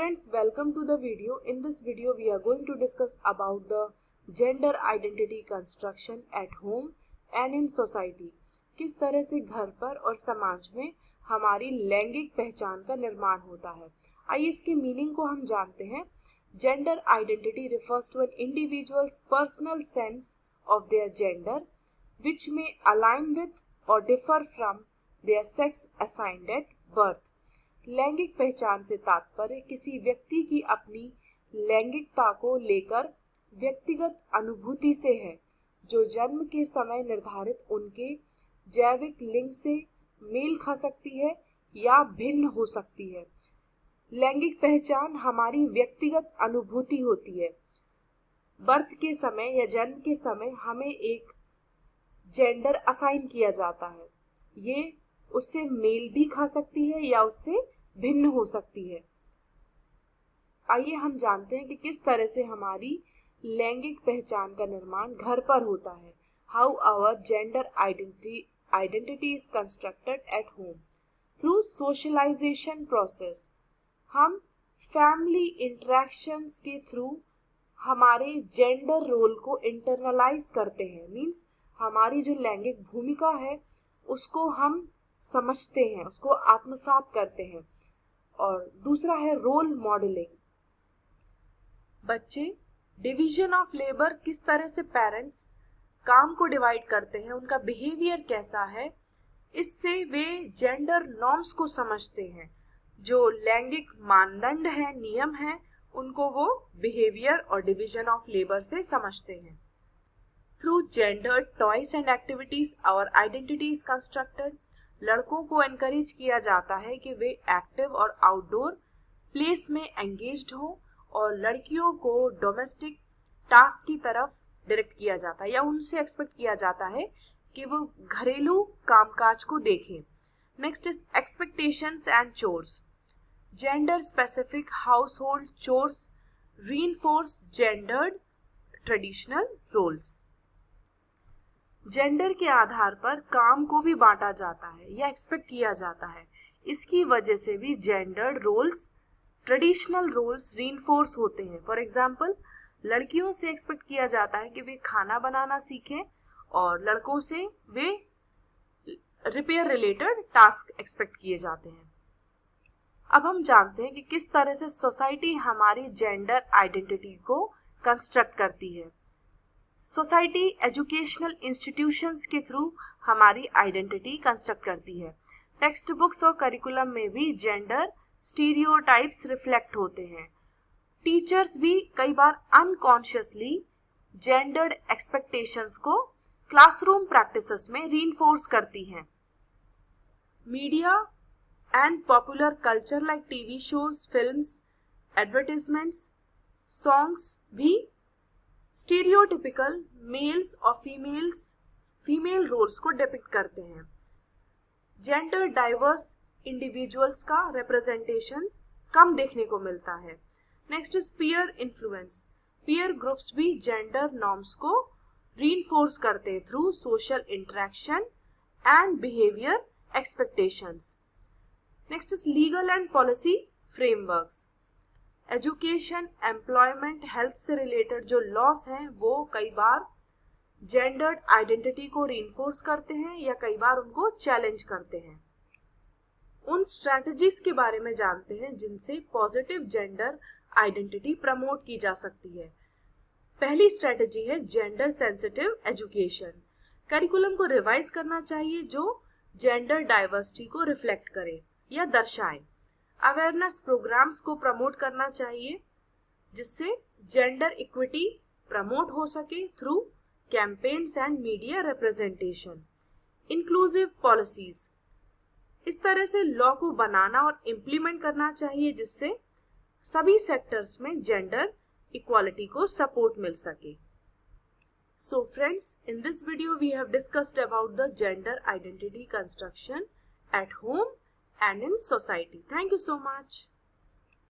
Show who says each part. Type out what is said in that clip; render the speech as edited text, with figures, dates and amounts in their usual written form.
Speaker 1: Friends, welcome to the video. In this video, we are going to discuss about the gender identity construction at home and in society. किस तरह से घर पर और समाज में हमारी लैंगिक पहचान का निर्माण होता है। आइए इसके मीनिंग को हम जानते हैं। Gender identity refers to an individual's personal sense of their gender, which may align with or differ from their sex assigned at birth. लैंगिक पहचान से तात्पर्य किसी व्यक्ति की अपनी लैंगिकता को लेकर व्यक्तिगत अनुभूति से है, जो जन्म के समय निर्धारित उनके जैविक लिंग से मेल खा सकती है या भिन्न हो सकती है। लैंगिक पहचान हमारी व्यक्तिगत अनुभूति होती है। बर्थ के समय या जन्म के समय हमें एक जेंडर असाइन किया जाता है। ये उससे मेल भी खा सकती है या उससे भिन्न हो सकती है। आइए हम जानते हैं कि किस तरह से हमारी लैंगिक पहचान का निर्माण घर पर होता है। How our gender identity is constructed at home through socialisation process. हम फैमिली इंटरेक्शंस के थ्रू हमारे जेंडर रोल को इंटरनलाइज करते हैं। मीन्स हमारी जो लैंगिक भूमिका है उसको हम समझते हैं, उसको आत्मसात करते हैं। और दूसरा है रोल मॉडलिंग। बच्चे डिवीजन ऑफ लेबर, किस तरह से पेरेंट्स काम को डिवाइड करते हैं, उनका बिहेवियर कैसा है, इससे वे जेंडर नॉर्म्स को समझते हैं। जो लैंगिक मानदंड है, नियम है, उनको वो बिहेवियर और डिवीजन ऑफ लेबर से समझते हैं। Through gendered toys and activities our identity is constructed. लड़कों को एनकरेज किया जाता है कि वे एक्टिव और आउटडोर प्लेस में एंगेज्ड हो, और लड़कियों को डोमेस्टिक टास्क की तरफ डायरेक्ट किया जाता है या उनसे एक्सपेक्ट किया जाता है कि वो घरेलू कामकाज को देखें। Next is expectations and chores. Gender specific household chores reinforce gendered traditional roles. Gender के आधार पर काम को भी बांटा जाता है या एक्सपेक्ट किया जाता है। इसकी वजह से भी gendered roles, traditional roles reinforce होते हैं। फॉर एग्जांपल, लड़कियों से एक्सपेक्ट किया जाता है कि वे खाना बनाना सीखें, और लड़कों से वे रिपेयर रिलेटेड टास्क एक्सपेक्ट किए जाते हैं। अब हम जानते हैं कि किस तरह से सोसाइटी हमारी जेंडर आइडेंटिटी को कंस्ट्रक्ट करती है। सोसाइटी एजुकेशनल इंस्टीट्यूशंस के थ्रू हमारी आइडेंटिटी कंस्ट्रक्ट करती है। टेक्स्ट बुक्स और करिकुलम में भी जेंडर स्टीरियोटाइप्स रिफ्लेक्ट होते हैं। टीचर्स भी कई बार अनकॉन्शियसली जेंडर्ड एक्सपेक्टेशंस को क्लासरूम प्रैक्टिसेस में रीइंफोर्स करती हैं। Media and popular culture like TV shows, films, advertisements, songs भी स्टीरियोटिपिकल मेल्स और फीमेल रोल्स को डिपिक्ट करते हैं। जेंडर डाइवर्स इंडिविजुअल्स का रिप्रेजेंटेशन कम देखने को मिलता है। Next is peer influence. Peer groups भी जेंडर नॉर्म्स को रीइंफोर्स करते हैं through social interaction and behaviour expectations. Next is legal and policy frameworks. Education, employment, health से रिलेटेड जो लॉस हैं वो कई बार जेंडर्ड आइडेंटिटी को रीइंफोर्स करते हैं या कई बार उनको चैलेंज करते हैं। उन स्ट्रैटेजीज के बारे में जानते हैं जिनसे पॉजिटिव जेंडर आइडेंटिटी प्रमोट की जा सकती है। पहली स्ट्रैटेजी है जेंडर सेंसिटिव एजुकेशन। करिकुलम को रिवाइज करना चाहिए जो जेंडर डाइवर्सिटी को रिफ्लेक्ट करे या दर्शाए। अवेयरनेस प्रोग्राम्स को प्रमोट करना चाहिए जिससे जेंडर इक्विटी प्रमोट हो सके through campaigns and media representation. Inclusive policies, इस तरह से लॉ को बनाना और इम्प्लीमेंट करना चाहिए जिससे सभी सेक्टर्स में जेंडर इक्वालिटी को सपोर्ट मिल सके। So friends, in this video we have discussed about the gender identity construction at home and in society. Thank you so much.